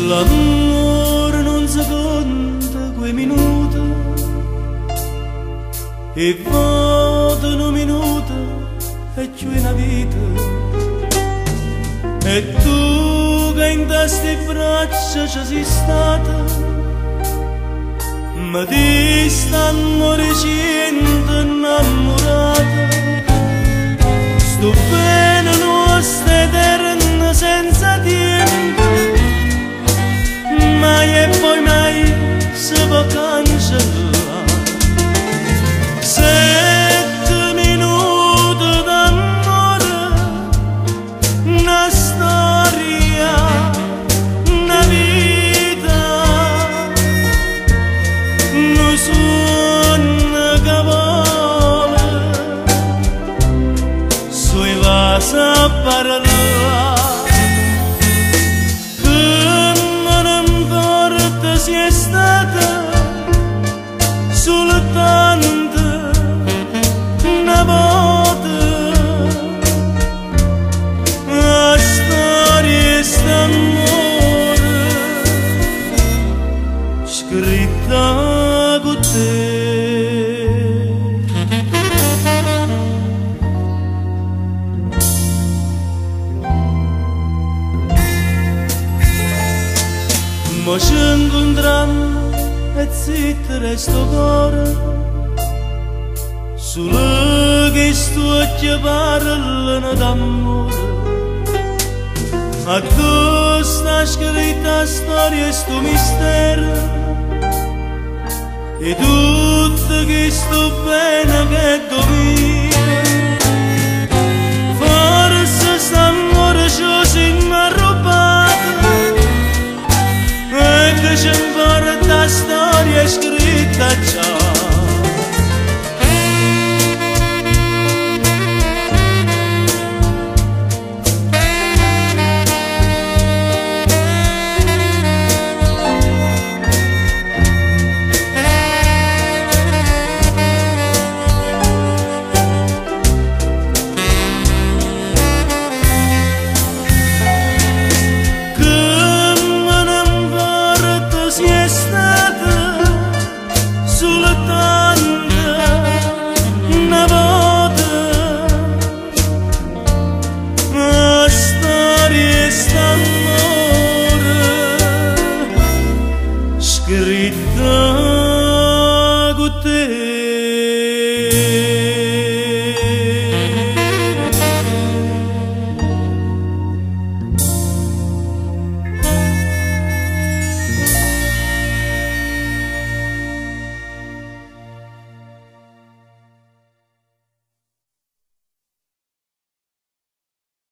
L'amore non si conta quei minuti e votano minuti e c'è una vita e tu che in queste braccia ci sei stata ma ti stanno recendo innamorata sto bene nostro eterno senza tempo mai e poi mai si può cancellare 7 minuti d'amore una storia una vita un suono che vola sui vasi a parlare si è stata soltanto una volta la storia d'amore scritta con te. Ma ci incontrammo e zitto resto cuore solo che sto occhi parlano d'amore addosso sta scritta storia e sto mistero e tutto che sto bene che domina forse st'amore ci si arrubbato che ci importa storia scritta già scritta con te.